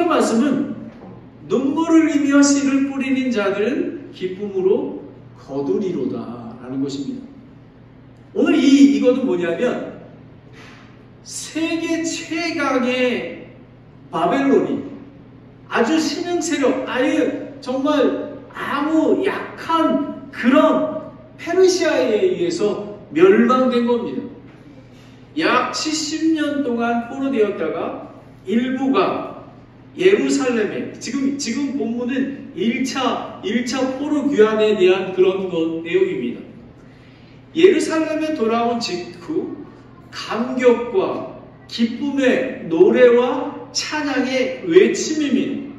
성경 말씀은 눈물을 흘리며 씨를 뿌리는 자들은 기쁨으로 거두리로다 라는 것입니다. 오늘 이것은 뭐냐면 세계 최강의 바벨론이 아주 신흥 세력, 아예 정말 아무 약한 그런 페르시아에 의해서 멸망된 겁니다. 약 70년 동안 포로되었다가 일부가 예루살렘에, 지금 본문은 1차 포로 귀환에 대한 그런 내용입니다. 예루살렘에 돌아온 직후 감격과 기쁨의 노래와 찬양의 외침입니다.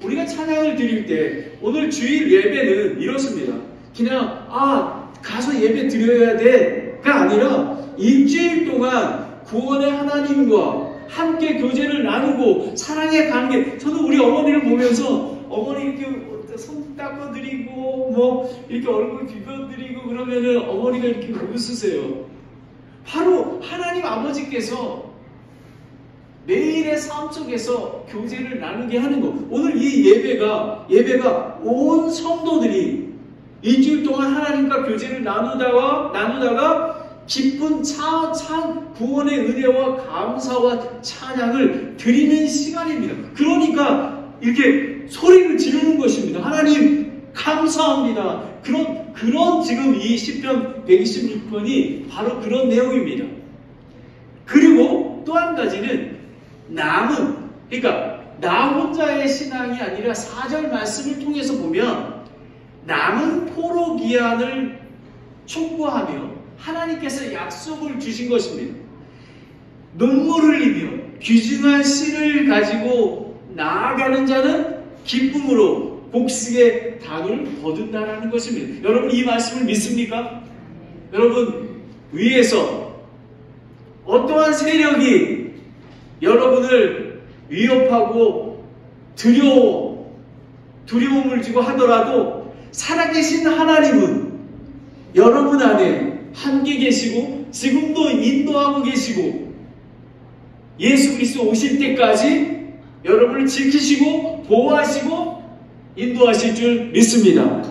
우리가 찬양을 드릴 때 오늘 주일 예배는 이렇습니다. 그냥 가서 예배 드려야 돼가 아니라 일주일 동안 구원의 하나님과 함께 교제를 나누고 사랑의 관계. 저는 우리 어머니를 보면서 어머니 이렇게 손 닦아드리고 뭐 이렇게 얼굴 비벼드리고 그러면은 어머니가 이렇게 웃으세요. 바로 하나님 아버지께서 매일의 삶 속에서 교제를 나누게 하는 것. 오늘 이 예배가 온 성도들이 일주일 동안 하나님과 교제를 나누다가 기쁜 구원의 은혜와 감사와 찬양을 드리는 시간입니다. 그러니까 이렇게 소리를 지르는 것입니다. 하나님 감사합니다. 그런 지금 이 시편 126편이 바로 그런 내용입니다. 그리고 또 한 가지는 그러니까 나 혼자의 신앙이 아니라 4절 말씀을 통해서 보면 남은 포로 기한을 촉구하며 하나님께서 약속을 주신 것입니다. 눈물을 흘리며 귀중한 씨를 가지고 나아가는 자는 기쁨으로 복식의 당을 거둔다라는 것입니다. 여러분 이 말씀을 믿습니까? 여러분 위에서 어떠한 세력이 여러분을 위협하고 두려움을 주고 하더라도 살아계신 하나님은 여러분 안에 함께 계시고 지금도 인도하고 계시고 예수 그리스도 오실 때까지 여러분을 지키시고 보호하시고 인도하실 줄 믿습니다.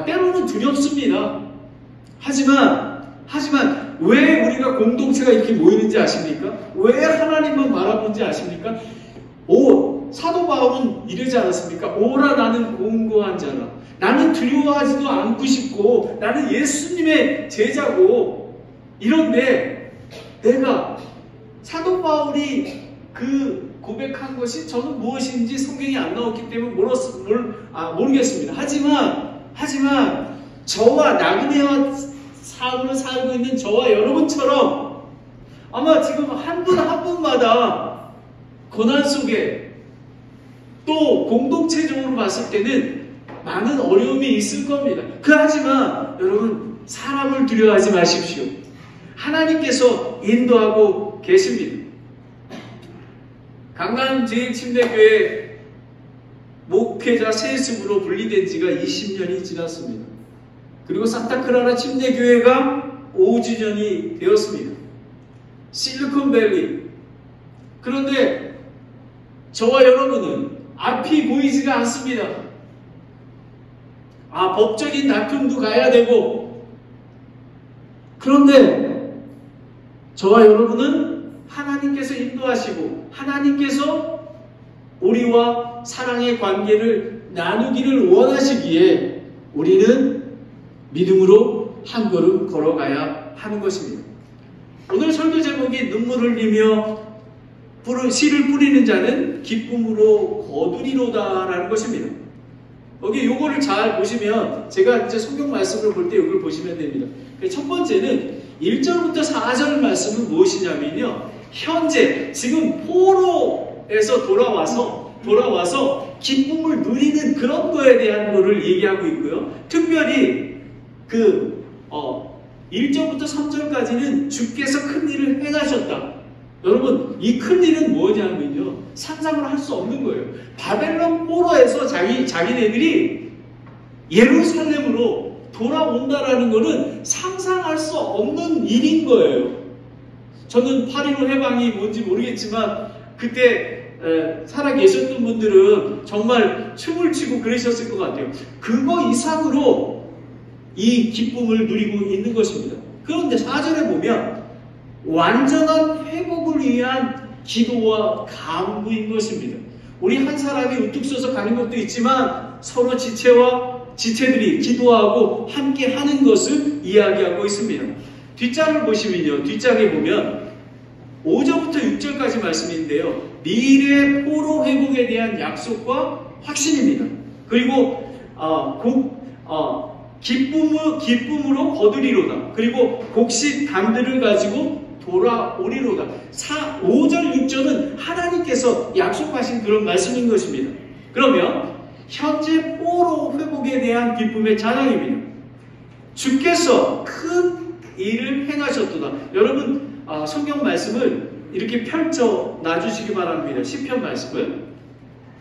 때로는 두렵습니다. 하지만 왜 우리가 공동체가 이렇게 모이는지 아십니까? 왜 하나님만 바라보는지 아십니까? 사도 바울은 이러지 않았습니까? 오라 나는 공고한 자라. 나는 두려워하지도 않고 싶고 나는 예수님의 제자고 이런데 내가 사도 바울이 그 고백한 것이 저는 무엇인지 성경이 안 나왔기 때문에 모르겠습니다. 하지만 저와 나그네와 삶을 살고 있는 저와 여러분처럼 아마 지금 한 분마다 고난 속에 또 공동체적으로 봤을 때는 많은 어려움이 있을 겁니다. 하지만 여러분 사람을 두려워하지 마십시오. 하나님께서 인도하고 계십니다. 강남제일침례교회 목회자 세습으로 분리된 지가 20년이 지났습니다. 그리고 산타크라라 침례교회가 5주년이 되었습니다. 실리콘밸리. 그런데 저와 여러분은 앞이 보이지가 않습니다. 법적인 다툼도 가야 되고 그런데 저와 여러분은 하나님께서 인도하시고 하나님께서 우리와 사랑의 관계를 나누기를 원하시기에 우리는 믿음으로 한 걸음 걸어가야 하는 것입니다. 오늘 설교 제목이 눈물을 흘리며 씨를 뿌리는 자는 기쁨으로 거두리로다 라는 것입니다. 여기 요거를 잘 보시면 제가 이제 성경 말씀을 볼 때 이걸 보시면 됩니다. 첫 번째는 1절부터 4절 말씀은 무엇이냐면요. 현재 지금 포로에서 돌아와서 기쁨을 누리는 그런 거에 대한 거를 얘기하고 있고요. 특별히 1절부터 3절까지는 주께서 큰 일을 행하셨다. 여러분 이 큰 일은 뭐냐면요. 상상을 할 수 없는 거예요. 바벨론 포로에서 자기네들이 예루살렘으로 돌아온다라는 것은 상상할 수 없는 일인 거예요. 저는 8.15 해방이 뭔지 모르겠지만 그때 살아 계셨던 분들은 정말 춤을 추고 그러셨을 것 같아요. 그거 이상으로 이 기쁨을 누리고 있는 것입니다. 그런데 4절에 보면 완전한 회복을 위한 기도와 간구인 것입니다. 우리 한 사람이 우뚝 서서 가는 것도 있지만 서로 지체들이 기도하고 함께 하는 것을 이야기하고 있습니다. 뒷장을 보시면요. 뒷장에 보면 5절부터 6절까지 말씀인데요. 미래 포로 회복에 대한 약속과 확신입니다. 그리고 기쁨으로 거두리로다. 그리고 곡식 단들을 가지고 돌아오리로다. 5절 6절은 하나님께서 약속하신 그런 말씀인 것입니다. 그러면 현재 포로 회복에 대한 기쁨의 찬양입니다. 주께서 큰 일을 행하셨도다. 여러분 성경 말씀을 이렇게 펼쳐 놔주시기 바랍니다. 시편 말씀을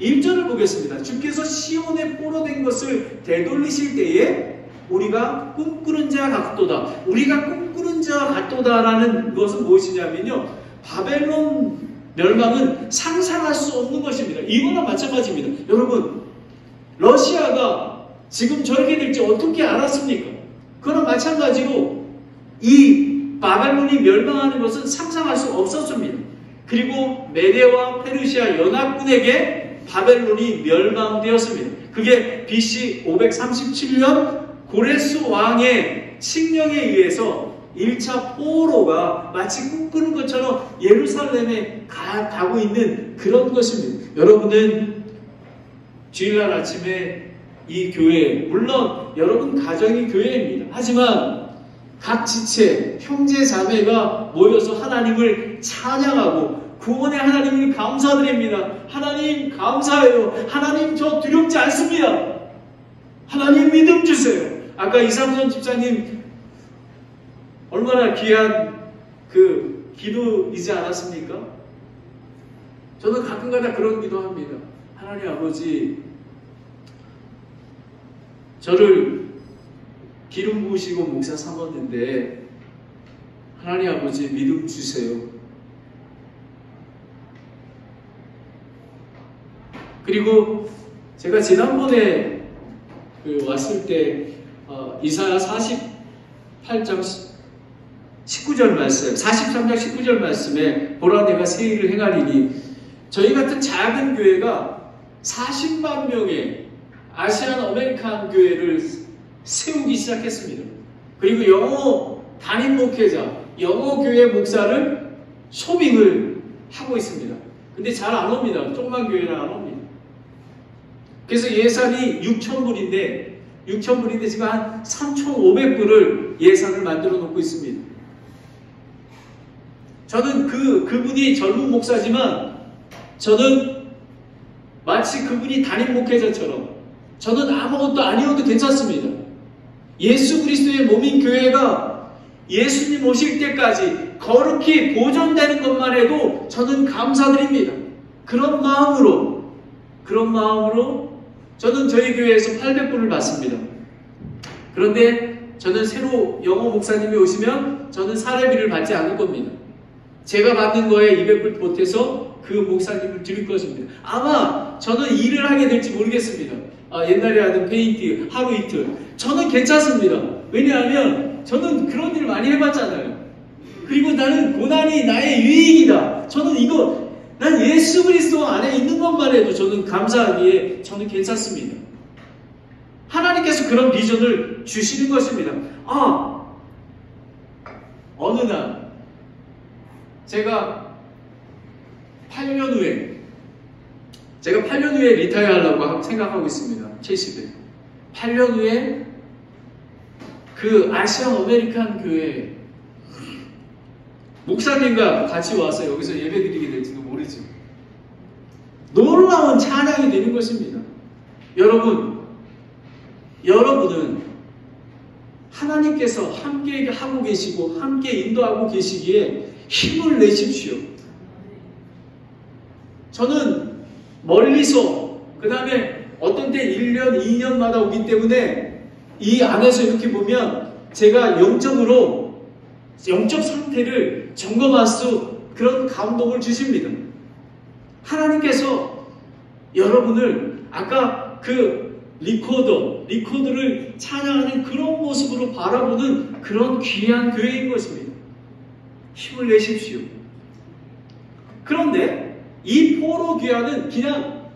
1절을 보겠습니다. 주께서 시온에 포로 된 것을 되돌리실 때에 우리가 꿈꾸는 자 같도다. 우리가 꿈꾸는 자 같도다라는 것은 무엇이냐면요. 바벨론 멸망은 상상할 수 없는 것입니다. 이거나 마찬가지입니다. 여러분, 러시아가 지금 저렇게 될지 어떻게 알았습니까? 그거나 마찬가지로 이 바벨론이 멸망하는 것은 상상할 수 없었습니다. 그리고 메데와 페르시아 연합군에게 바벨론이 멸망되었습니다. 그게 BC 537년 고레스 왕의 칙령에 의해서 1차 포로가 마치 꿈꾸는 것처럼 예루살렘에 가고 있는 그런 것입니다. 여러분은 주일날 아침에 이 교회, 물론 여러분 가정이 교회입니다. 하지만 각 지체, 형제, 자매가 모여서 하나님을 찬양하고 구원의 하나님을 감사드립니다. 하나님 감사해요. 하나님 저 두렵지 않습니다. 하나님 믿음 주세요. 아까 이상선 집사님 얼마나 귀한 그 기도이지 않았습니까? 저는 가끔가다 그런 기도합니다. 하나님 아버지, 저를 기름 부으시고 목사 삼았는데 하나님 아버지 믿음 주세요. 그리고 제가 지난번에 왔을 때 이사야 48장 19절 말씀, 43장 19절 말씀에 보라 내가 새 일을 행하리니, 저희 같은 작은 교회가 40만 명의 아시안 아메리칸 교회를 세우기 시작했습니다. 그리고 영어 담임 목회자, 영어 교회 목사를 소빙을 하고 있습니다. 근데 잘 안 옵니다. 조그만 교회는 안 옵니다. 그래서 예산이 6,000불인데 지금 한 3,500불을 예산을 만들어 놓고 있습니다. 저는 그분이 젊은 목사지만 저는 마치 그분이 담임 목회자처럼 저는 아무것도 아니어도 괜찮습니다. 예수 그리스도의 몸인 교회가 예수님 오실 때까지 거룩히 보존되는 것만 해도 저는 감사드립니다. 그런 마음으로 저는 저희 교회에서 800불을 받습니다. 그런데 저는 새로 영어 목사님이 오시면 저는 사례비를 받지 않을 겁니다. 제가 받는 거에 200불 보태서 그 목사님을 드릴 것입니다. 아마 저는 일을 하게 될지 모르겠습니다. 옛날에 하던 페인트 하루 이틀 저는 괜찮습니다. 왜냐하면 저는 그런 일 많이 해봤잖아요. 그리고 나는 고난이 나의 유익이다. 난 예수 그리스도 안에 있는 것만 해도 저는 감사하기에 저는 괜찮습니다. 하나님께서 그런 비전을 주시는 것입니다. 어느 날 제가 8년 후에 리타이어 하려고 생각하고 있습니다. 70에. 8년 후에 그 아시안 아메리칸 교회 목사님과 같이 와서 여기서 예배드리게 될지도 모르죠. 놀라운 찬양이 되는 것입니다. 여러분은 하나님께서 함께 하고 계시고 함께 인도하고 계시기에 힘을 내십시오. 저는 멀리서 그 다음에 어떤 때 1년, 2년마다 오기 때문에 이 안에서 이렇게 보면 제가 영적 상태를 점검할 수 그런 감동을 주십니다. 하나님께서 여러분을 아까 그 리코더를 찬양하는 그런 모습으로 바라보는 그런 귀한 교회인 것입니다. 힘을 내십시오. 그런데 이 포로 귀환은 그냥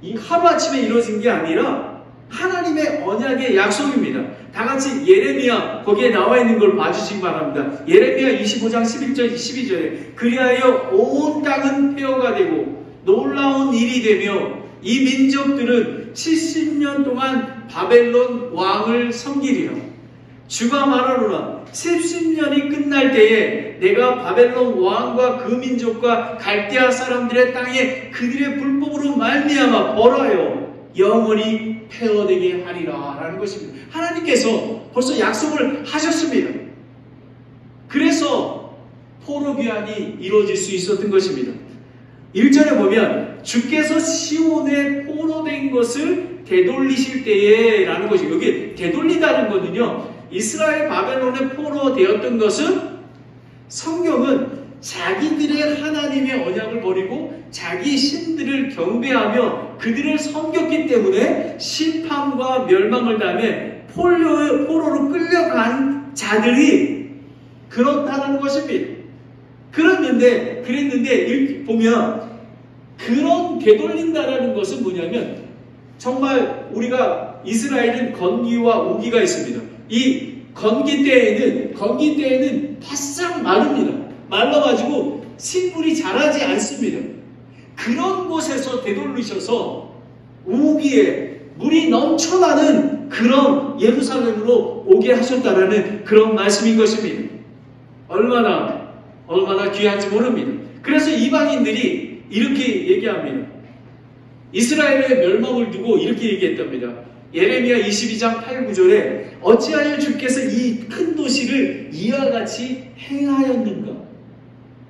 이 하루아침에 이루어진 게 아니라 하나님의 언약의 약속입니다. 다 같이 예레미야 거기에 나와 있는 걸 봐주시기 바랍니다. 예레미야 25장 11절 12절에 그리하여 온 땅은 폐허가 되고 놀라운 일이 되며 이 민족들은 70년 동안 바벨론 왕을 섬기리라. 주가 말하노라. 70년이 끝날 때에 내가 바벨론 왕과 그 민족과 갈대아 사람들의 땅에 그들의 불법으로 말미암아 벌하여 영원히 폐허되게 하리라 라는 것입니다. 하나님께서 벌써 약속을 하셨습니다. 그래서 포로 귀환이 이루어질 수 있었던 것입니다. 1절에 보면 주께서 시온에 포로된 것을 되돌리실 때에 라는 것이, 여기 되돌리다는 것은요, 이스라엘 바벨론에 포로되었던 것은 성경은 자기들의 하나님의 언약을 버리고 자기 신들을 경배하며 그들을 섬겼기 때문에 심판과 멸망을 당해 포로로 끌려간 자들이 그렇다는 것입니다. 그랬는데 보면 그런 되돌린다라는 것은 뭐냐면 정말 우리가 이스라엘은 건기와 우기가 있습니다. 이 건기 때에는 바싹 마릅니다. 말라가지고 식물이 자라지 않습니다. 그런 곳에서 되돌리셔서 우기에 물이 넘쳐나는 그런 예루살렘으로 오게 하셨다라는 그런 말씀인 것입니다. 얼마나 귀한지 모릅니다. 그래서 이방인들이 이렇게 얘기합니다. 이스라엘의 멸망을 두고 이렇게 얘기했답니다. 예레미야 22장 8, 9절에 어찌하여 주께서 이 큰 도시를 이와 같이 행하였는가?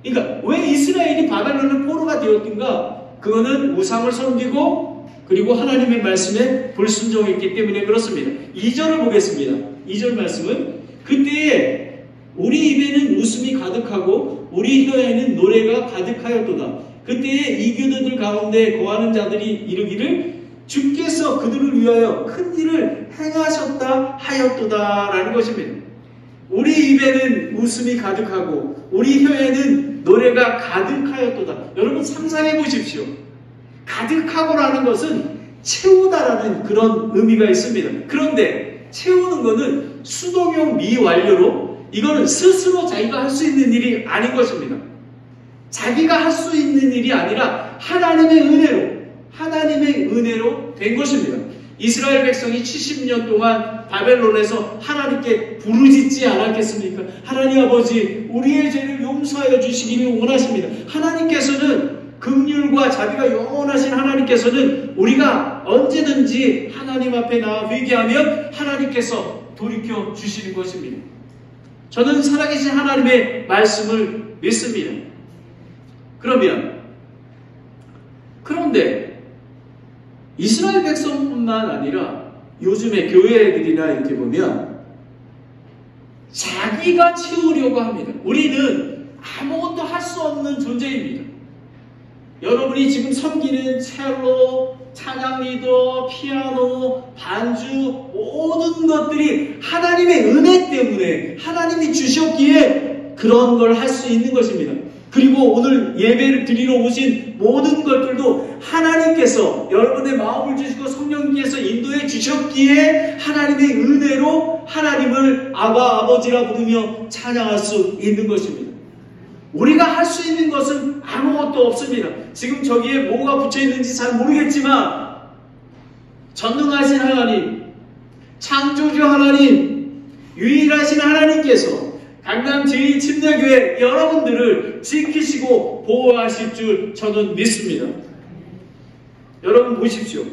그러니까 왜 이스라엘이 바벨론의 포로가 되었던가? 그거는 우상을 섬기고 그리고 하나님의 말씀에 불순종했기 때문에 그렇습니다. 2절을 보겠습니다. 2절 말씀은 그때에 우리 입에는 웃음이 가득하고 우리 혀에는 노래가 가득하였도다. 그때에 이교도들 가운데 거하는 자들이 이르기를 주께서 그들을 위하여 큰 일을 행하셨다 하였도다 라는 것입니다. 우리 입에는 웃음이 가득하고 우리 혀에는 노래가 가득하였도다. 여러분 상상해 보십시오. 가득하고라는 것은 채우다라는 그런 의미가 있습니다. 그런데 채우는 것은 수동형 미완료로 이거는 스스로 자기가 할 수 있는 일이 아닌 것입니다. 자기가 할 수 있는 일이 아니라 하나님의 은혜로 된 것입니다. 이스라엘 백성이 70년 동안 바벨론에서 하나님께 부르짖지 않았겠습니까? 하나님 아버지, 우리의 죄를 용서하여 주시기를 원하십니다. 하나님께서는 긍휼과 자비가 영원하신 하나님께서는 우리가 언제든지 하나님 앞에 나와 회개하면 하나님께서 돌이켜 주시는 것입니다. 저는 살아계신 하나님의 말씀을 믿습니다. 그런데 이스라엘 백성뿐만 아니라 요즘에 교회들이나 이렇게 보면 자기가 채우려고 합니다. 우리는 아무것도 할 수 없는 존재입니다. 여러분이 지금 섬기는 첼로, 찬양 리더, 피아노, 반주 모든 것들이 하나님의 은혜 때문에 하나님이 주셨기에 그런 걸 할 수 있는 것입니다. 그리고 오늘 예배를 드리러 오신 모든 것들도 하나님께서 여러분의 마음을 주시고 성령께서 인도해 주셨기에 하나님의 은혜로 하나님을 아바 아버지라 부르며 찬양할 수 있는 것입니다. 우리가 할 수 있는 것은 아무것도 없습니다. 지금 저기에 뭐가 붙여 있는지 잘 모르겠지만 전능하신 하나님, 창조주 하나님, 유일하신 하나님께서 강남 제2침례교회 여러분들을 지키시고 보호하실 줄 저는 믿습니다. 여러분 보십시오.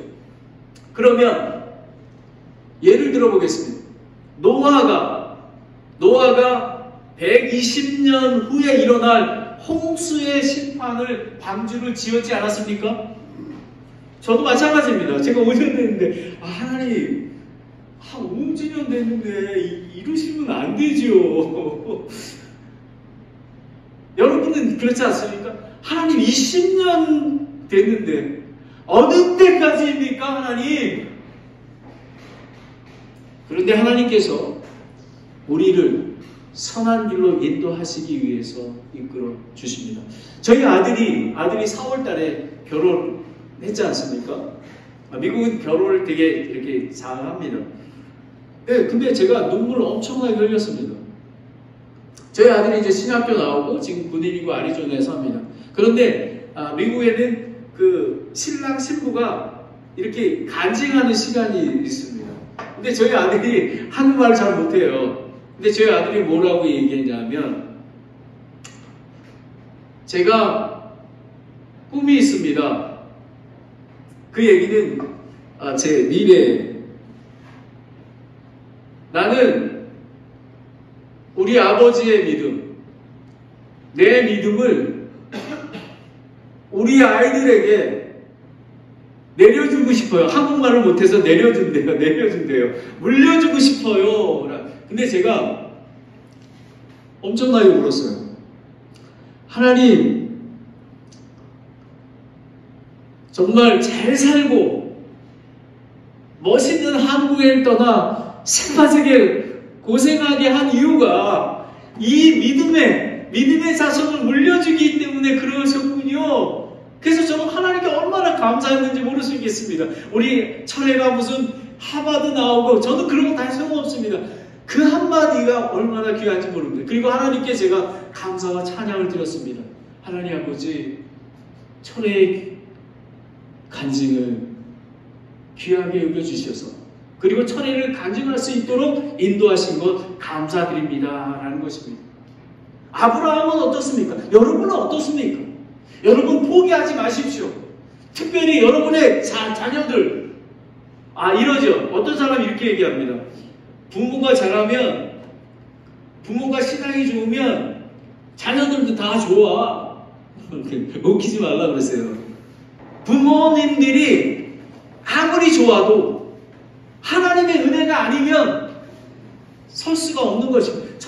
그러면 예를 들어 보겠습니다. 노아가 120년 후에 일어날 홍수의 심판을 방주를 지었지 않았습니까? 저도 마찬가지입니다. 제가 오셨는데 하나님 5주년 됐는데 이러시면 안 되지요. 여러분은 그렇지 않습니까? 하나님 20년 됐는데 어느 때까지입니까, 하나님? 그런데 하나님께서 우리를 선한 길로 인도하시기 위해서 이끌어 주십니다. 저희 아들이 4월 달에 결혼했지 않습니까? 미국은 결혼을 되게 이렇게 잘합니다. 네, 근데 제가 눈물을 엄청나게 흘렸습니다. 저희 아들이 이제 신학교 나오고 지금 군인이고 아리조나에 삽니다. 그런데 미국에는 그 신랑 신부가 이렇게 간증하는 시간이 있습니다. 근데 저희 아들이 한국말을 잘 못해요. 근데 저희 아들이 뭐라고 얘기했냐면, 제가 꿈이 있습니다. 그 얘기는 제 미래에 나는 우리 아버지의 믿음, 내 믿음을 우리 아이들에게 내려주고 싶어요. 한국말을 못해서 내려준대요. 물려주고 싶어요. 근데 제가 엄청나게 울었어요. 하나님, 정말 잘 살고 멋있는 한국을 떠나 신바세계 고생하게 한 이유가 이 믿음의 자손을 물려주기 때문에 그러셨군요. 그래서 저는 하나님께 얼마나 감사했는지 모르시겠습니다. 우리 철회가 무슨 하버드 나오고 저는 그런 거 다 소용없습니다. 그 한마디가 얼마나 귀한지 모릅니다. 그리고 하나님께 제가 감사와 찬양을 드렸습니다. 하나님 아버지, 철회의 간증을 귀하게 여겨주셔서 그리고 천혜를 간증할 수 있도록 인도하신 것 감사드립니다 라는 것입니다. 아브라함은 어떻습니까? 여러분은 어떻습니까? 여러분 포기하지 마십시오. 특별히 여러분의 자녀들 이러죠. 어떤 사람이 이렇게 얘기합니다. 부모가 잘하면, 부모가 신앙이 좋으면 자녀들도 다 좋아. 웃기지 말라 그러세요. 부모님들이 아무리 좋아도 하나님의 은혜가 아니면 설 수가 없는 것입니다.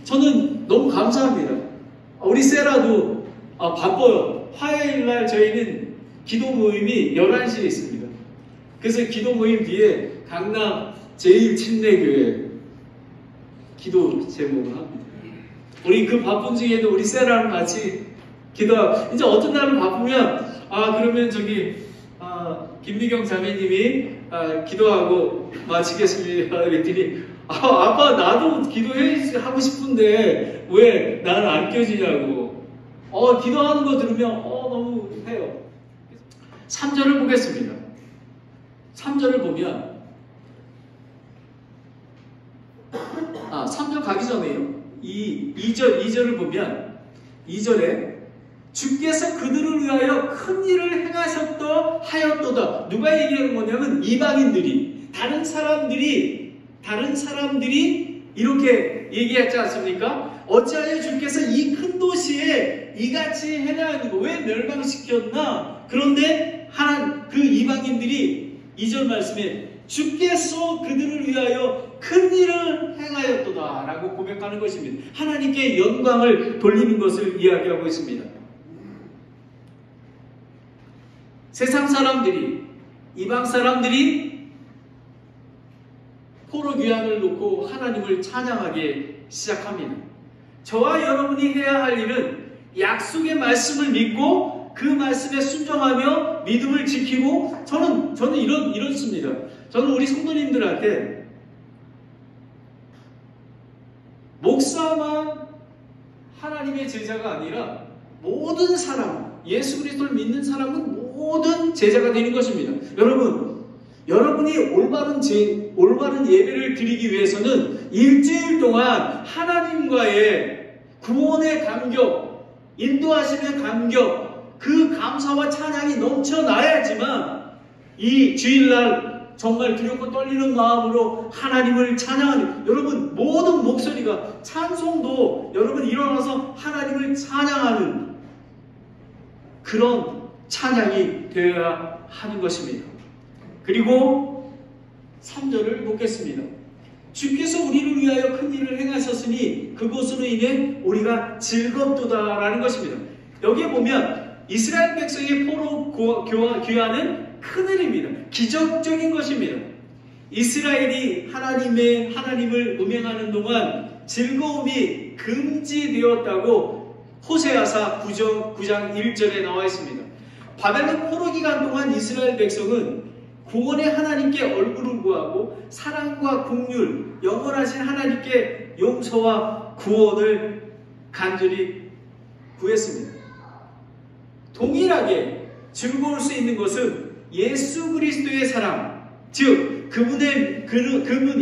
저는 너무 감사합니다. 우리 세라도 바빠요. 화요일날 저희는 기도 모임이 11시에 있습니다. 그래서 기도 모임 뒤에 강남 제1침례교회 기도 제목을 합니다. 우리 그 바쁜 중에도 우리 세라랑 같이 기도하고, 이제 어떤 날은 바쁘면 그러면 김미경 자매님이 기도하고 마치겠습니다. 그랬더니 아빠 나도 기도하고 싶은데 왜 나는 안 껴지냐고. 기도하는 거 들으면 너무 해요. 3절을 보겠습니다. 3절을 보면 3절 가기 전에요. 2절을 보면 2절에 주께서 그들을 위하여 큰 일을 행하셨다. 누가 얘기하는 거냐면 이방인들이, 다른 사람들이 이렇게 얘기했지 않습니까? 어찌하여 주께서 이 큰 도시에 이같이 행하는 거, 왜 멸망시켰나? 그런데 그 이방인들이 2절 말씀에 주께서 그들을 위하여 큰 일을 행하였도다 라고 고백하는 것입니다. 하나님께 영광을 돌리는 것을 이야기하고 있습니다. 세상 사람들이, 이방 사람들이 포로 귀환을 놓고 하나님을 찬양하기 시작합니다. 저와 여러분이 해야 할 일은 약속의 말씀을 믿고 그 말씀에 순종하며 믿음을 지키고, 저는 이렇습니다. 저는 우리 성도님들한테 목사만 하나님의 제자가 아니라 모든 사람, 예수 그리스도를 믿는 사람은 모든 제자가 되는 것입니다. 여러분이 올바른 예배를 드리기 위해서는 일주일 동안 하나님과의 구원의 감격, 인도하심의 감격, 그 감사와 찬양이 넘쳐나야지만 이 주일날 정말 두렵고 떨리는 마음으로 하나님을 찬양하는, 여러분 모든 목소리가, 찬송도 여러분 일어나서 하나님을 찬양하는 그런 찬양이 되어야 하는 것입니다. 그리고 3절을 보겠습니다. 주께서 우리를 위하여 큰 일을 행하셨으니 그것으로 인해 우리가 즐겁도다라는 것입니다. 여기에 보면 이스라엘 백성의 포로 귀환은 큰일입니다. 기적적인 것입니다. 이스라엘이 하나님을 음행하는 동안 즐거움이 금지되었다고 호세아서 9장 1절에 나와 있습니다. 바벨론 포로 기간 동안 이스라엘 백성은 구원의 하나님께 얼굴을 구하고 사랑과 긍휼, 영원하신 하나님께 용서와 구원을 간절히 구했습니다. 동일하게 즐거울 수 있는 것은 예수 그리스도의 사랑, 즉 그분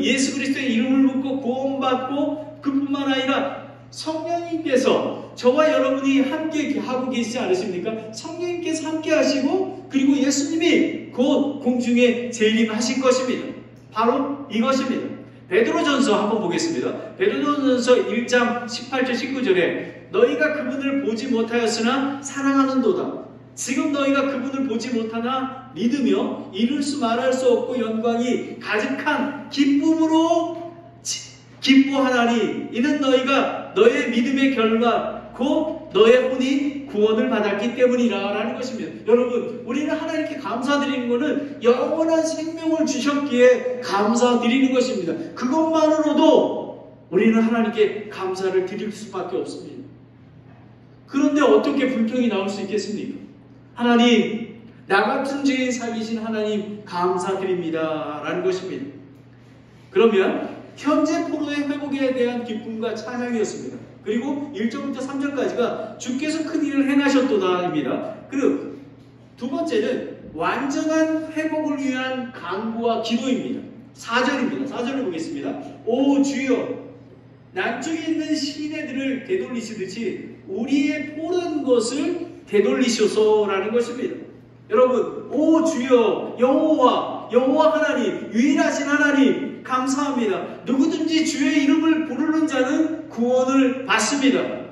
예수 그리스도의 이름을 묻고 구원받고 그뿐만 아니라 성령님께서 저와 여러분이 함께 하고 계시지 않으십니까? 성령님께서 함께 하시고 그리고 예수님이 곧 공중에 재림하신 것입니다. 바로 이것입니다. 베드로전서 한번 보겠습니다. 베드로전서 1장 18절 19절에 너희가 그분을 보지 못하였으나 사랑하는도다. 지금 너희가 그분을 보지 못하나 믿으며 이룰 수 말할 수 없고 영광이 가득한 기쁨으로 기뻐하나니 이는 너희가 너의 믿음의 결과 곧 너의 혼이 구원을 받았기 때문이라 라는 것입니다. 여러분, 우리는 하나님께 감사드리는 것은 영원한 생명을 주셨기에 감사드리는 것입니다. 그것만으로도 우리는 하나님께 감사를 드릴 수밖에 없습니다. 그런데 어떻게 불평이 나올 수 있겠습니까? 하나님, 나 같은 죄인 살리신 하나님 감사드립니다 라는 것입니다. 그러면 현재 포로의 회복에 대한 기쁨과 찬양이었습니다. 그리고 1절부터 3절까지가 주께서 큰 일을 행하셨도다입니다. 그리고 두 번째는 완전한 회복을 위한 간구와 기도입니다. 4절입니다. 4절을 보겠습니다. 오 주여, 남쪽에 있는 시내들을 되돌리시듯이 우리의 포른 것을 되돌리소서라는 것입니다. 여러분, 오 주여, 여호와 하나님, 유일하신 하나님 감사합니다. 누구든지 주의 이름을 부르는 자는 구원을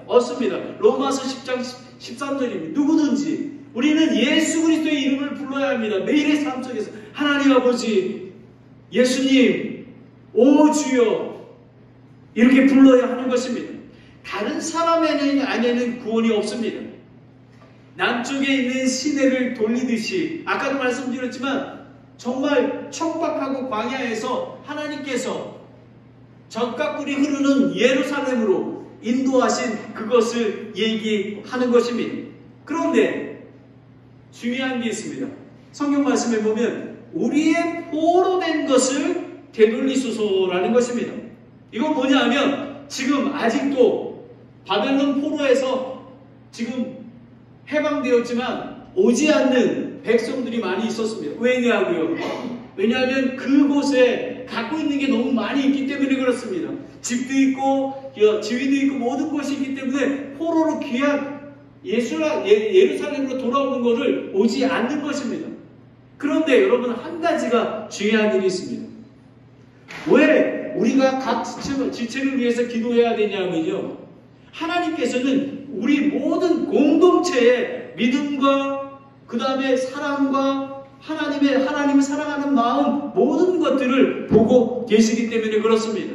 얻습니다. 로마서 10장 13절입니다. 누구든지 우리는 예수 그리스도의 이름을 불러야 합니다. 매일의 삶 속에서 하나님 아버지, 예수님, 오 주여 이렇게 불러야 하는 것입니다. 다른 사람의 안에는 구원이 없습니다. 남쪽에 있는 시내를 돌리듯이 아까도 말씀드렸지만 정말 척박하고 광야에서 하나님께서 젖과 꿀이 흐르는 예루살렘으로 인도하신 그것을 얘기하는 것입니다. 그런데 중요한 게 있습니다. 성경 말씀에 보면 우리의 포로 된 것을 되돌리소서라는 것입니다. 이건 뭐냐 하면 지금 아직도 바벨론 포로에서 지금 해방되었지만 오지 않는 백성들이 많이 있었습니다. 왜냐하면 그곳에 갖고 있는 게 너무 많이 있기 때문에 그렇습니다. 집도 있고 지위도 있고 모든 것이 있기 때문에 포로로 귀한 예루살렘으로 돌아오는 것을 오지 않는 것입니다. 그런데 여러분, 한 가지가 중요한 일이 있습니다. 왜 우리가 각 지체를 위해서 기도해야 되냐면요, 하나님께서는 우리 모든 공동체의 믿음과 그 다음에 사랑과 하나님을 사랑하는 마음, 모든 것들을 보고 계시기 때문에 그렇습니다.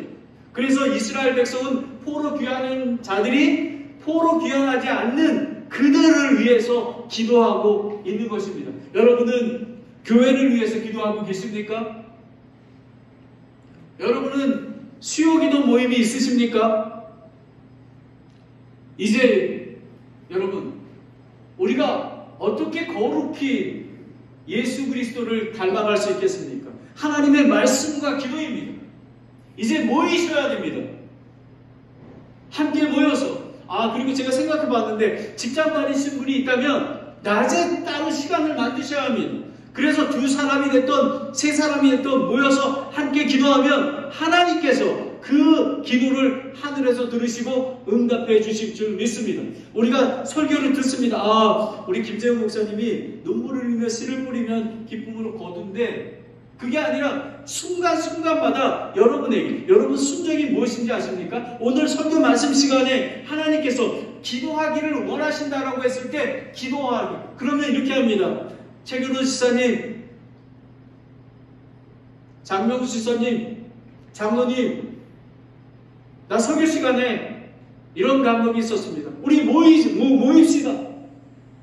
그래서 이스라엘 백성은 포로 귀환하는 자들이 포로 귀환하지 않는 그들을 위해서 기도하고 있는 것입니다. 여러분은 교회를 위해서 기도하고 계십니까? 여러분은 수요기도 모임이 있으십니까? 이제 여러분, 우리가 어떻게 거룩히 예수 그리스도를 닮아갈 수 있겠습니까? 하나님의 말씀과 기도입니다. 이제 모이셔야 됩니다. 함께 모여서. 그리고 제가 생각해 봤는데 직장 다니신 분이 있다면 낮에 따로 시간을 만드셔야 합니다. 그래서 두 사람이 됐던 세 사람이 됐던 모여서 함께 기도하면 하나님께서 그 기도를 하늘에서 들으시고 응답해 주실 줄 믿습니다. 우리가 설교를 듣습니다. 우리 김재훈 목사님이 눈물을 흘리며 씨를 뿌리면 기쁨으로 거둔데 그게 아니라 순간순간마다 여러분 순종이 무엇인지 아십니까? 오늘 설교 말씀 시간에 하나님께서 기도하기를 원하신다라고 했을 때 기도하기. 그러면 이렇게 합니다. 최근우 지사님, 장명수 지사님, 장로님, 나 설교 시간에 이런 감동이 있었습니다. 우리 모입시다.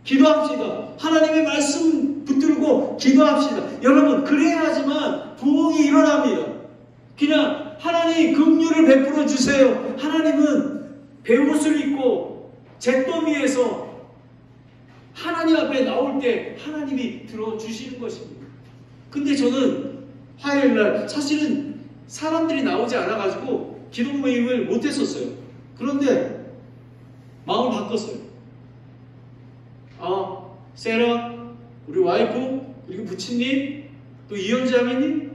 기도합시다. 하나님의 말씀 붙들고 기도합시다. 여러분, 그래야지만 부흥이 일어납니다. 그냥 하나님 긍휼을 베풀어 주세요. 하나님은 베옷을 입고 잿더미에서 하나님 앞에 나올 때 하나님이 들어주시는 것입니다. 근데 저는 화요일날 사실은 사람들이 나오지 않아가지고 기도 모임을 못했었어요. 그런데 마음을 바꿨어요. 세라, 우리 와이프, 그리고 부친님, 또 이현자매님,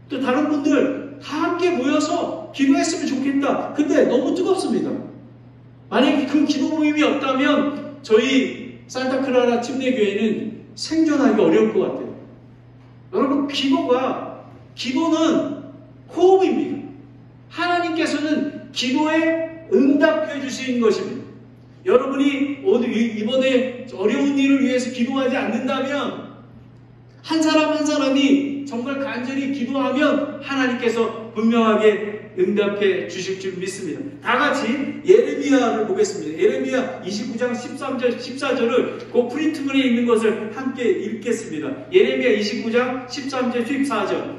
또 다른 분들 다 함께 모여서 기도했으면 좋겠다. 근데 너무 뜨겁습니다. 만약에 그 기도 모임이 없다면 저희 산타클라라 침례교회는 생존하기 어려울 것 같아요. 여러분, 기도는 호흡입니다. 하나님께서는 기도에 응답해 주시는 것입니다. 여러분이 이번에 어려운 일을 위해서 기도하지 않는다면, 한 사람 한 사람이 정말 간절히 기도하면 하나님께서 분명하게 응답해 주실 줄 믿습니다. 다 같이 예레미야를 보겠습니다. 예레미야 29장 13절, 14절을 그 프린트물에 있는 것을 함께 읽겠습니다. 예레미야 29장 13절, 14절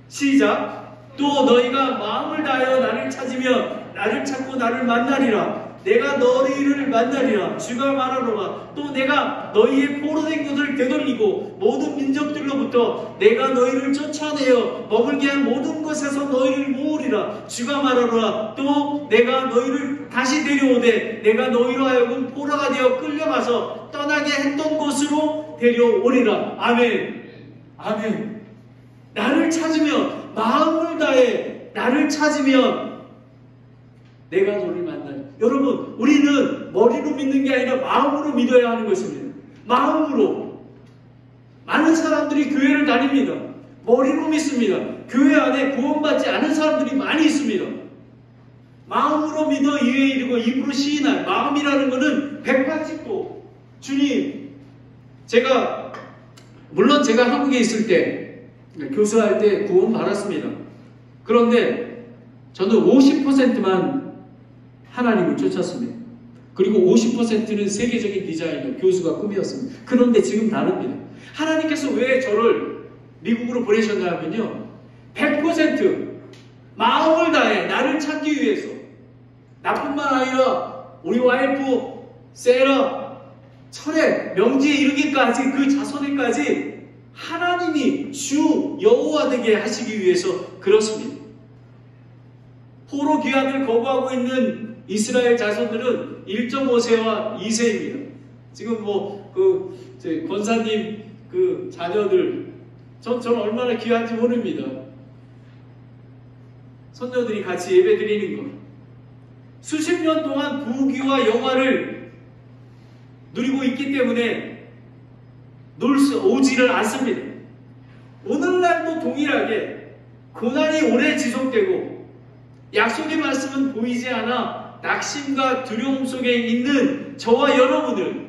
시작. 또 너희가 마음을 다하여 나를 찾으며 나를 찾고 나를 만나리라. 내가 너희를 만나리라. 주가 말하노라. 또 내가 너희의 포로된 곳을 되돌리고 모든 민족들로부터 내가 너희를 쫓아내어 머물게 한 모든 곳에서 너희를 모으리라. 주가 말하노라. 또 내가 너희를 다시 데려오되 내가 너희로 하여금 포로가 되어 끌려가서 떠나게 했던 곳으로 데려오리라. 아멘. 아멘. 나를 찾으면, 마음을 다해 나를 찾으면 내가 너를 만나리. 여러분, 우리는 머리로 믿는 게 아니라 마음으로 믿어야 하는 것입니다. 마음으로. 많은 사람들이 교회를 다닙니다. 머리로 믿습니다. 교회 안에 구원받지 않은 사람들이 많이 있습니다. 마음으로 믿어 이에 이르고 입으로 시인할. 마음이라는 것은 180도. 주님, 물론 제가 한국에 있을 때, 교수할 때 구원 받았습니다. 그런데 저는 50%만 하나님을 쫓았습니다. 그리고 50%는 세계적인 디자이너, 교수가 꿈이었습니다. 그런데 지금 다릅니다. 하나님께서 왜 저를 미국으로 보내셨나 하면요, 100% 마음을 다해 나를 찾기 위해서, 나뿐만 아니라 우리 와이프 세라, 철회, 명지에 이르기까지, 그 자손에까지 하나님이 주 여호와 되게 하시기 위해서 그렇습니다. 포로 귀환을 거부하고 있는 이스라엘 자손들은 1.5세와 2세입니다. 지금 권사님 자녀들, 저는 얼마나 귀한지 모릅니다. 손녀들이 같이 예배 드리는 것. 수십 년 동안 부귀와 영화를 누리고 있기 때문에 오지를 않습니다. 오늘날도 동일하게 고난이 오래 지속되고 약속의 말씀은 보이지 않아 낙심과 두려움 속에 있는 저와 여러분들에게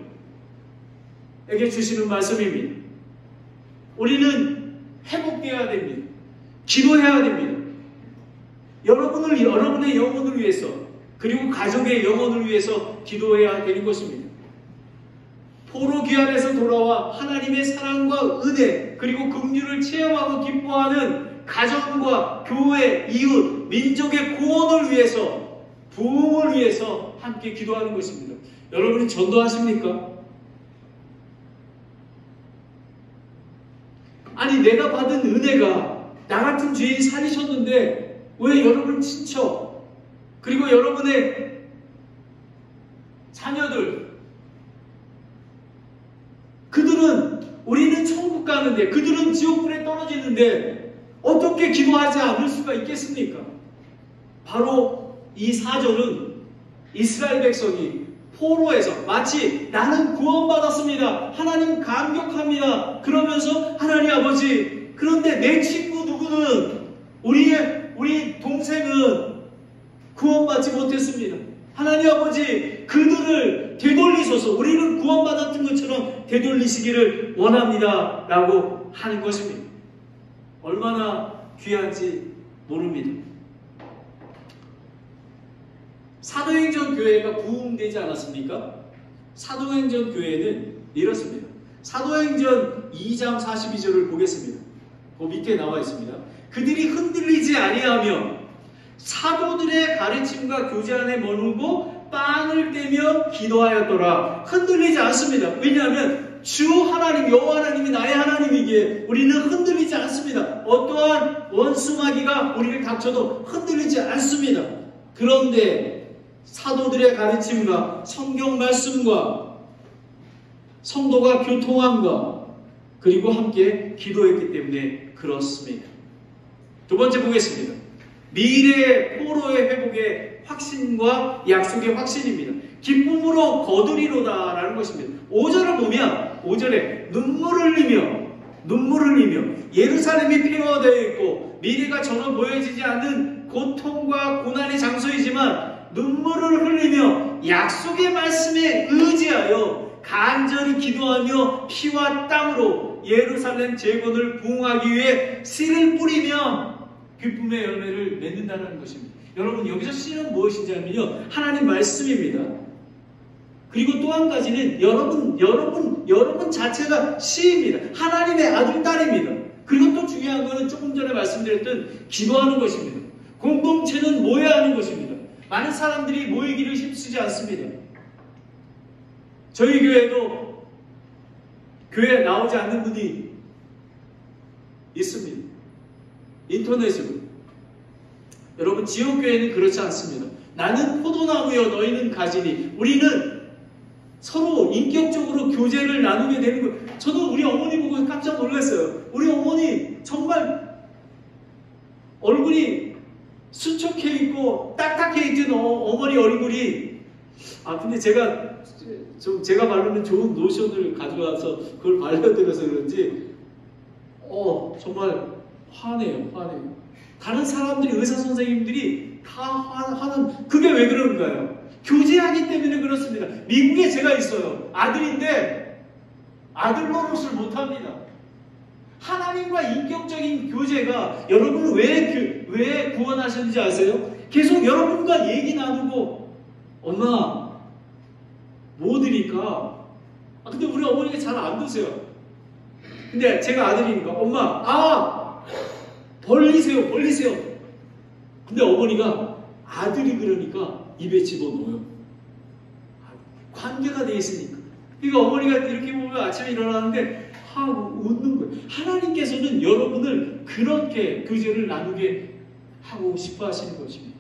주시는 말씀입니다. 우리는 회복되어야 됩니다. 기도해야 됩니다. 여러분의 영혼을 위해서, 그리고 가족의 영혼을 위해서 기도해야 되는 것입니다. 포로 귀환에서 돌아와 하나님의 사랑과 은혜, 그리고 긍휼을 체험하고 기뻐하는 가정과 교회, 이웃, 민족의 구원을 위해서, 부흥을 위해서 함께 기도하는 것입니다. 여러분이 전도하십니까? 아니, 내가 받은 은혜가, 나 같은 죄인 살리셨는데 왜 여러분 친척, 그리고 여러분의 자녀들, 우리는 천국 가는데, 그들은 지옥불에 떨어지는데 어떻게 기도하지 않을 수가 있겠습니까? 바로 이 4절은 이스라엘 백성이 포로에서 마치 나는 구원받았습니다, 하나님 감격합니다 그러면서, 하나님 아버지, 그런데 내 친구 누구는, 우리 동생은 구원받지 못했습니다. 하나님 아버지, 그들을 되돌리소서, 우리는 구원받았던 것처럼 되돌리시기를 원합니다 라고 하는 것입니다. 얼마나 귀한지 모릅니다. 사도행전 교회가 부흥되지 않았습니까? 사도행전 교회는 이렇습니다. 사도행전 2장 42절을 보겠습니다. 그 밑에 나와 있습니다. 그들이 흔들리지 아니하며 사도들의 가르침과 교제 안에 머물고 빵을 떼며 기도하였더라. 흔들리지 않습니다. 왜냐하면 주 하나님, 여호와 하나님이 나의 하나님이기에 우리는 흔들리지 않습니다. 어떠한 원수마귀가 우리를 닥쳐도 흔들리지 않습니다. 그런데 사도들의 가르침과 성경 말씀과 성도가 교통함과 그리고 함께 기도했기 때문에 그렇습니다. 두 번째 보겠습니다. 미래의 포로의 회복의 확신과 약속의 확신입니다. 기쁨으로 거두리로다라는 것입니다. 5절을 보면 5절에 눈물을 흘리며 예루살렘이 폐허되어 있고 미래가 전혀 보여지지 않는 고통과 고난의 장소이지만 눈물을 흘리며 약속의 말씀에 의지하여 간절히 기도하며 피와 땀으로 예루살렘 재건을 부흥하기 위해 씨를 뿌리며 기쁨의 열매를 맺는다는 것입니다. 여러분, 여기서 씨는 무엇이냐면요, 하나님 말씀입니다. 그리고 또 한 가지는 여러분 자체가 씨입니다. 하나님의 아들, 딸입니다. 그리고 또 중요한 것은 조금 전에 말씀드렸던 기도하는 것입니다. 공동체는 모여야 하는 것입니다. 많은 사람들이 모이기를 힘쓰지 않습니다. 저희 교회도 교회에 나오지 않는 분이 있습니다. 인터넷으로. 여러분, 지역교회는 그렇지 않습니다. 나는 포도나무여 너희는 가지니. 우리는 서로 인격적으로 교제를 나누게 되는 거예요. 저도 우리 어머니 보고 깜짝 놀랐어요. 우리 어머니 정말 얼굴이 수척해 있고 딱딱해 있던 어머니 얼굴이, 근데 제가 바르는 좋은 로션을 가져와서 그걸 발라드려서 그런지 정말 화내요. 다른 사람들이, 의사 선생님들이 다 화는, 그게 왜 그런가요? 교제하기 때문에 그렇습니다. 미국에 제가 있어요. 아들인데 아들 노릇을 못합니다. 하나님과 인격적인 교제가, 여러분은 왜 구원하셨는지 아세요? 계속 여러분과 얘기 나누고, 엄마 뭐 드릴까? 근데 우리 어머니가 잘 안 드세요. 근데 제가 아들이니까, 엄마 벌리세요. 근데 어머니가 아들이 그러니까 입에 집어넣어요. 관계가 돼 있으니까. 그러니까 어머니가 이렇게 보면 아침에 일어나는데 웃는 거예요. 하나님께서는 여러분을 그렇게 교제를 나누게 하고 싶어 하시는 것입니다.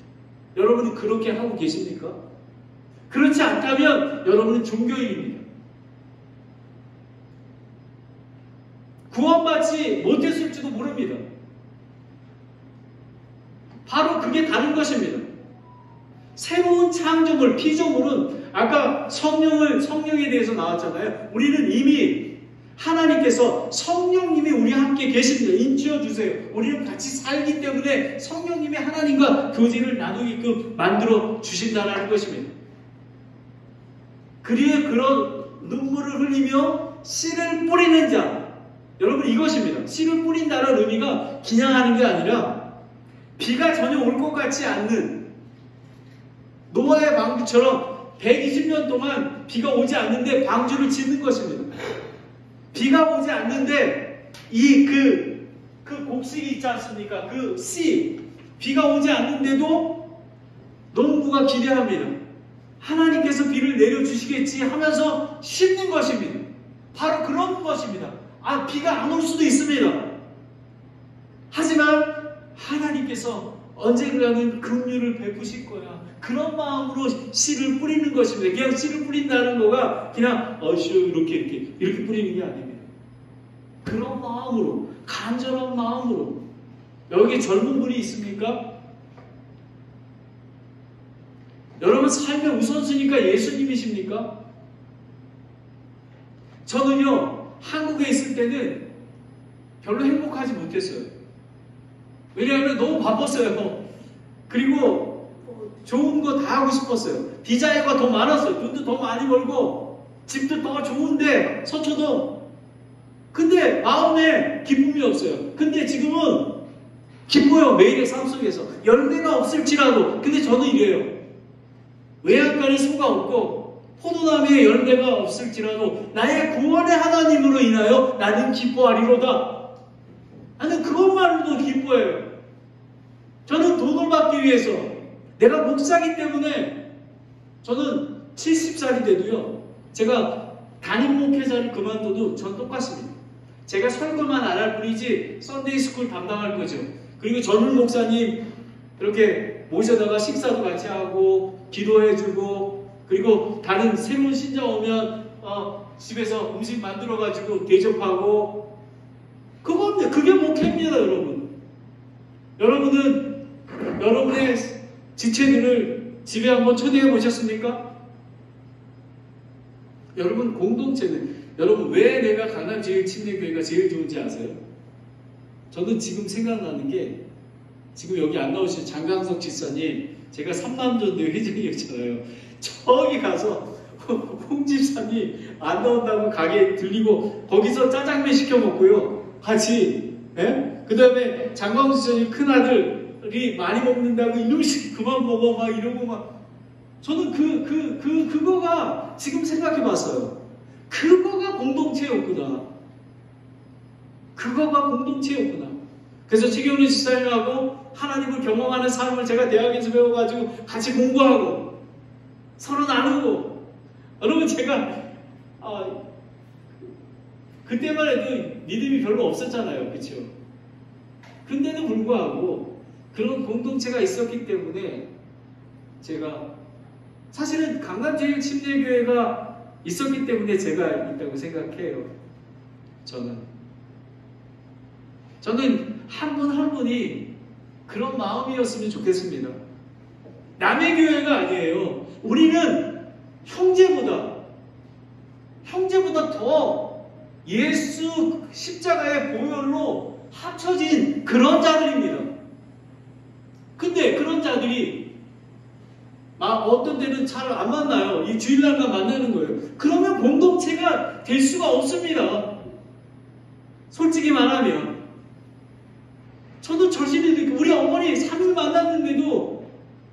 여러분이 그렇게 하고 계십니까? 그렇지 않다면 여러분은 종교인입니다. 구원받지 못했을지도 모릅니다. 바로 그게 다른 것입니다. 새로운 창조물, 피조물은 아까 성령에 대해서 나왔잖아요. 우리는 이미 하나님께서 성령님이 우리와 함께 계십니다. 인치어 주세요. 우리는 같이 살기 때문에 성령님이 하나님과 교제를 나누게끔 만들어 주신다는 것입니다. 그리에 그런 눈물을 흘리며 씨를 뿌리는 자, 여러분 이것입니다. 씨를 뿌린다는 의미가 그냥 하는 게 아니라 비가 전혀 올 것 같지 않는 노아의 방주처럼 120년 동안 비가 오지 않는데 방주를 짓는 것입니다. 비가 오지 않는데 그 곡식이 있지 않습니까? 그 씨, 비가 오지 않는데도 농부가 기대합니다. 하나님께서 비를 내려주시겠지 하면서 심는 것입니다. 바로 그런 것입니다. 비가 안 올 수도 있습니다. 하지만 하나님께서 언젠가는 긍휼을 베푸실 거야. 그런 마음으로 씨를 뿌리는 것입니다. 그냥 씨를 뿌린다는 거가 그냥 이렇게 뿌리는 게 아닙니다. 그런 마음으로, 간절한 마음으로. 여기 젊은 분이 있습니까? 여러분 삶의 우선순위가 예수님이십니까? 저는요, 한국에 있을 때는 별로 행복하지 못했어요. 왜냐하면 너무 바빴어요. 그리고 좋은 거 다 하고 싶었어요. 디자이너가 더 많았어요. 돈도 더 많이 벌고 집도 더 좋은데 서초동. 근데 마음에 기쁨이 없어요. 근데 지금은 기뻐요. 매일의 삶 속에서 열매가 없을지라도. 근데 저는 이래요. 외양간에 소가 없고 포도나무에 열매가 없을지라도 나의 구원의 하나님으로 인하여 나는 기뻐하리로다. 나는 그것만으로도 기뻐해요. 저는 돈을 받기 위해서, 내가 목사기 때문에 저는 70살이 돼도요, 제가 담임 목회자를 그만둬도 전 똑같습니다. 제가 설교만 안 할 뿐이지 썬데이 스쿨 담당할 거죠. 그리고 젊은 목사님 이렇게 모셔다가 식사도 같이 하고 기도해주고, 그리고 다른 새로운 신자 오면 집에서 음식 만들어가지고 대접하고, 그게 목회입니다. 여러분은 여러분의 지체들을 집에 한번 초대해 보셨습니까? 여러분 공동체는, 여러분 왜 내가 강남제일침례교회가 제일 좋은지 아세요? 저는 지금 생각나는 게, 지금 여기 안 나오신 장강석 집사님, 제가 삼남전도 회장이었잖아요. 저기 가서 홍 집사님 안 나온다고 가게 들리고 거기서 짜장면 시켜 먹고요, 같이. 그 다음에 장강석 집사님 큰아들이 많이 먹는다고 이놈씩 그만 먹어 막 이러고 막. 저는 그거가 지금 생각해 봤어요. 그거가 공동체였구나. 그래서 최경련 집사님하고 하나님을 경험하는 삶을 제가 대학에서 배워가지고 같이 공부하고 서로 나누고. 여러분 제가 그때만 해도 믿음이 별로 없었잖아요. 그렇죠? 근데도 불구하고 그런 공동체가 있었기 때문에 제가, 사실은 강남제일침례교회가 있었기 때문에 제가 있다고 생각해요. 저는 한 분 한 분이 그런 마음이었으면 좋겠습니다. 남의 교회가 아니에요. 우리는 형제보다 더 예수 십자가의 보혈로 합쳐진 그런 자들입니다. 근데 그런 자들이 어떤 데는 잘 안 만나요. 이 주일날만 만나는 거예요. 그러면 공동체가 될 수가 없습니다. 솔직히 말하면. 저도 절실히 우리 어머니 3일 만났는데도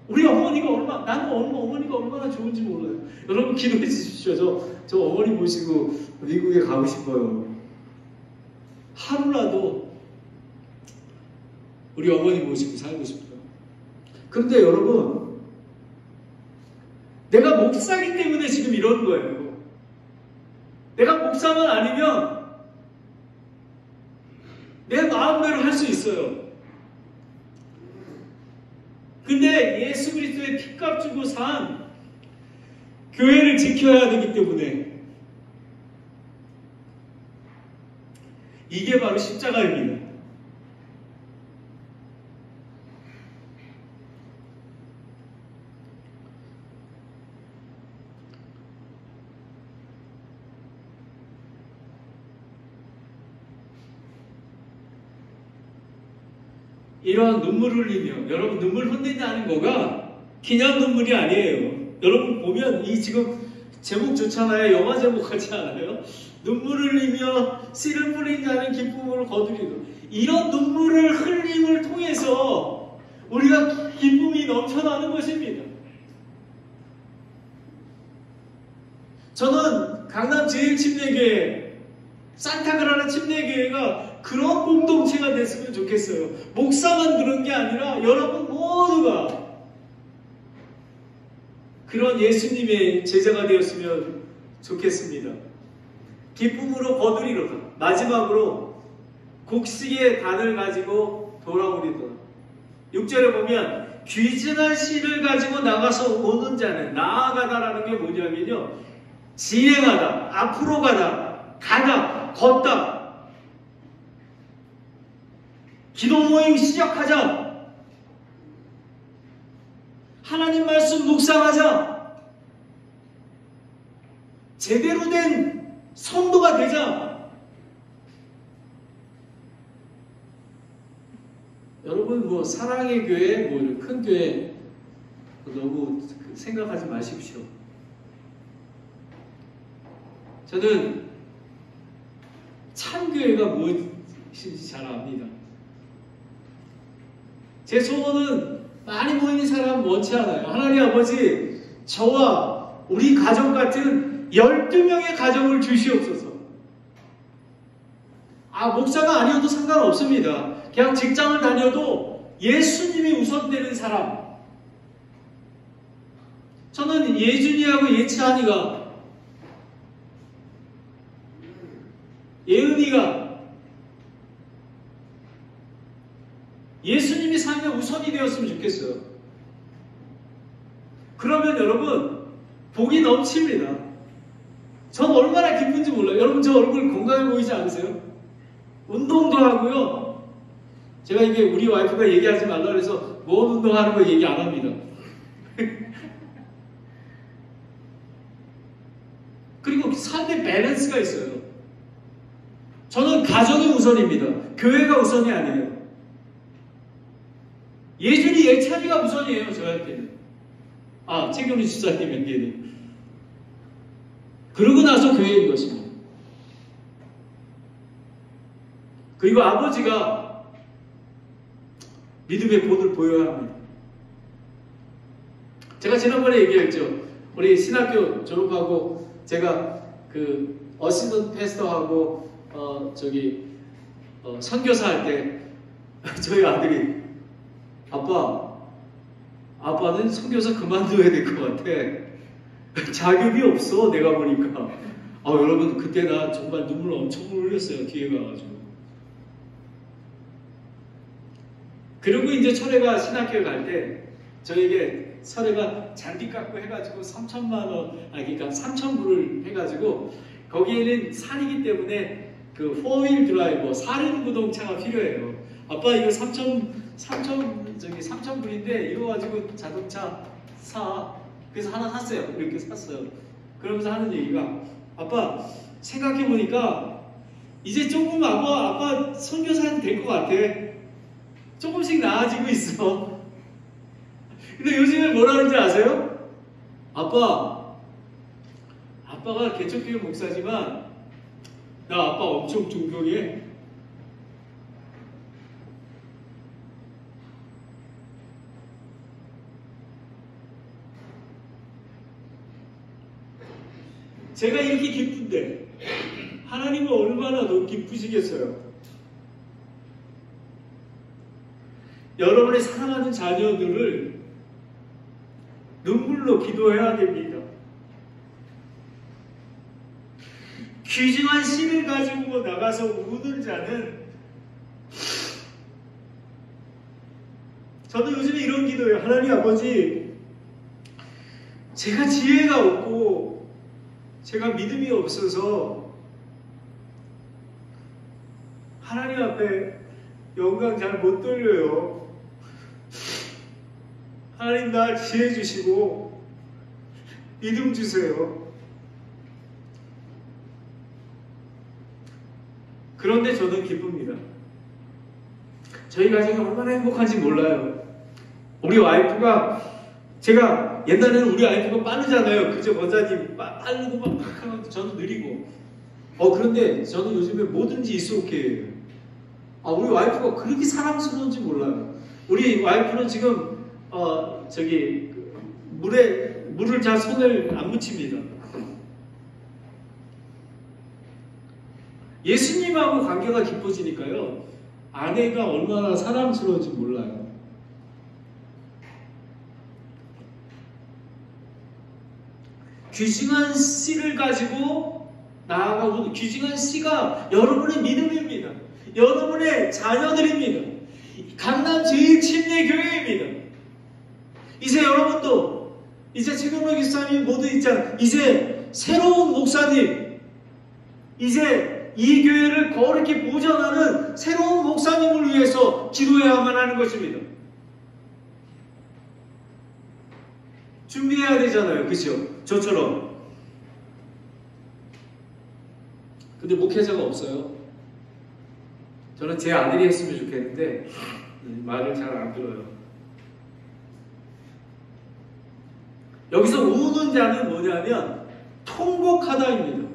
우리 어머니가 나는 어머니가 얼마나 좋은지 몰라요. 여러분 기도해 주십시오. 저 어머니 모시고 미국에 가고 싶어요. 하루라도 우리 어머니 모시고 살고 싶어요. 그런데 여러분, 내가 목사기 때문에 지금 이런 거예요. 내가 목사만 아니면 내 마음대로 할 수 있어요. 근데 예수 그리스도의 피값 주고 산 교회를 지켜야 되기 때문에 이게 바로 십자가입니다. 이런 눈물을 흘리며, 여러분 눈물 흘린다는 거가 그냥 눈물이 아니에요. 여러분 보면 이 지금 제목 좋잖아요. 영화 제목 같지 않아요? 눈물을 흘리며 씨를 뿌린다는 기쁨으로 거두리고. 이런 눈물을 흘림을 통해서 우리가 기쁨이 넘쳐나는 것입니다. 저는 강남제일침례교회, 산타그라나 침례교회가 그런 공동체가 됐으면 좋겠어요. 목사만 그런 게 아니라 여러분 모두가 그런 예수님의 제자가 되었으면 좋겠습니다. 기쁨으로 거두리로다. 마지막으로 곡식의 단을 가지고 돌아오리로다. 6절에 보면 귀중한 씨를 가지고 나가서 오는 자는, 나아가다라는 게 뭐냐면요, 진행하다, 앞으로 가다, 걷다. 기도 모임 시작하자. 하나님 말씀 묵상하자. 제대로 된 성도가 되자. 여러분 사랑의 교회, 큰 교회 너무 생각하지 마십시오. 저는 참교회가 무엇인지 잘 압니다. 제 소원은 많이 모이는 사람 원치 않아요. 하나님 아버지, 저와 우리 가족 같은 12명의 가정을 주시옵소서. 목사가 아니어도 상관없습니다. 그냥 직장을 다녀도 예수님이 우선되는 사람. 저는 예준이하고 예치한이가, 예은이가 예수님이 삶의 우선이 되었으면 좋겠어요. 그러면 여러분 복이 넘칩니다. 전 얼마나 기쁜지 몰라요. 여러분 저 얼굴 건강해 보이지 않으세요? 운동도 하고요. 제가 이게 우리 와이프가 얘기하지 말라 그래서 뭔 운동하는 거 얘기 안 합니다. 그리고 삶의 밸런스가 있어요. 저는 가정이 우선입니다. 교회가 우선이 아니에요. 예준이 예찬이가 우선이에요. 저한테는. 최경리 집사님에게는. 그러고 나서 교회인 것입니다. 그리고 아버지가 믿음의 본을 보여야 합니다. 제가 지난번에 얘기했죠. 우리 신학교 졸업하고 제가 그 어시스턴트 패스터하고 선교사 할 때 저희 아들이 아빠는 선교사 그만둬야 될 것 같아. 자격이 없어 내가 보니까. 여러분 그때 나 정말 눈물 엄청 흘렸어요. 뒤에 가가지고. 그리고 이제 철회가 신학교에 갈 때 저에게 철회가 잔디 깎고 해가지고 3,000불을 해가지고 거기에는 산이기 때문에 그 4휠 드라이버 4륜 구동차가 필요해요. 아빠 이거 3,000불인데 이거 가지고 자동차 사. 그래서 하나 샀어요. 이렇게 샀어요. 그러면서 하는 얘기가 아빠 생각해보니까 이제 조금 아빠 선교사는 될 것 같아. 조금씩 나아지고 있어. 근데 요즘에 뭐라는지 아세요? 아빠가 개척교회 목사지만 나 아빠 엄청 존경해. 제가 이렇게 기쁜데 하나님은 얼마나 더 기쁘시겠어요? 여러분의 사랑하는 자녀들을 눈물로 기도해야 됩니다. 귀중한 씨를 가지고 나가서 우는 자는, 저는 요즘에 이런 기도해요. 하나님 아버지, 제가 지혜가 없고 제가 믿음이 없어서 하나님 앞에 영광 잘 못 돌려요. 하나님 나 지혜 주시고 믿음 주세요. 그런데 저는 기쁩니다. 저희 가정이 얼마나 행복한지 몰라요. 우리 와이프가, 제가 옛날에는 우리 와이프가 빠르잖아요. 그죠? 권사님 빠르고 막 하면 저는 느리고. 그런데 저는 요즘에 뭐든지 있어오케이. 우리 와이프가 그렇게 사랑스러운지 몰라요. 우리 와이프는 지금 물을 잘 손을 안 묻힙니다. 예수님하고 관계가 깊어지니까요. 아내가 얼마나 사랑스러운지 몰라요. 귀중한 씨를 가지고 나아가고, 귀중한 씨가 여러분의 믿음입니다. 여러분의 자녀들입니다. 강남 제1침례교회입니다. 이제 여러분도, 이제 최경록 기사님 모두 있잖아요. 이제 새로운 목사님, 이제 이 교회를 거룩히 보존하는 새로운 목사님을 위해서 기도해야만 하는 것입니다. 준비해야 되잖아요. 그렇죠? 저처럼. 근데 목회자가 없어요. 저는 제 아들이 했으면 좋겠는데 말을 잘 안 들어요. 여기서 우는 자는 뭐냐면 통곡하다입니다.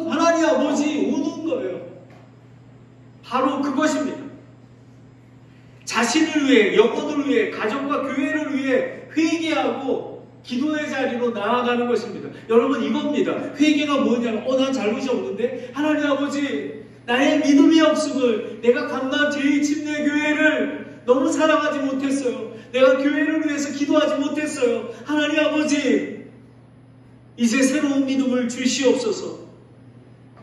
하나님 아버지 우는 거예요. 바로 그것입니다. 자신을 위해, 영혼을 위해, 가정과 교회를 위해 회개하고 기도의 자리로 나아가는 것입니다. 여러분, 이겁니다. 회개가 뭐냐? 난 잘못이 없는데 하나님 아버지, 나의 믿음이 없음을, 내가 감당 제2침례교회를 너무 사랑하지 못했어요. 내가 교회를 위해서 기도하지 못했어요. 하나님 아버지, 이제 새로운 믿음을 주시옵소서.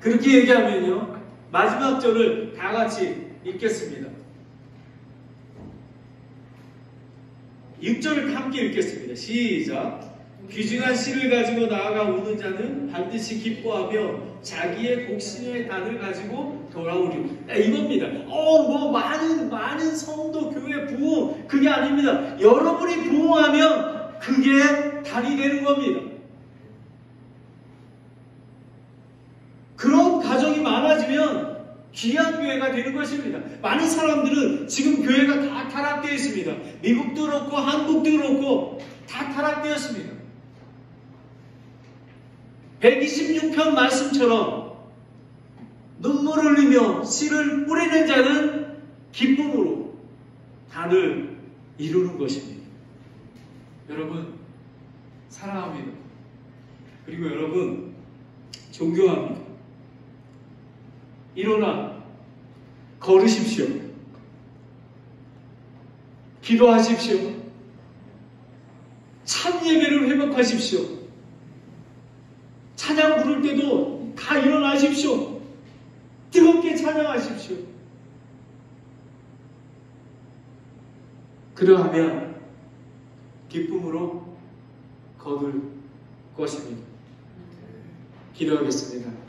그렇게 얘기하면요, 마지막 절을 다 같이 읽겠습니다. 6절을 함께 읽겠습니다. 시작. 귀중한 씨를 가지고 나아가 오는 자는 반드시 기뻐하며 자기의 독신의 단을 가지고 돌아오리라. 이겁니다. 많은 성도 교회 부흥, 그게 아닙니다. 여러분이 부흥하면 그게 단이 되는 겁니다. 그런 가정이 많아지면 귀한 교회가 되는 것입니다. 많은 사람들은 지금 교회가 다 타락되어 있습니다. 미국도 그렇고 한국도 그렇고 다 타락되었습니다. 126편 말씀처럼 눈물 흘리며 씨를 뿌리는 자는 기쁨으로 단을 이루는 것입니다. 여러분, 사랑합니다. 그리고 여러분, 존경합니다. 일어나 걸으십시오. 기도하십시오. 참 예배를 회복하십시오. 찬양 부를 때도 다 일어나십시오. 뜨겁게 찬양하십시오. 그러하면 기쁨으로 거둘 것입니다. 기도하겠습니다.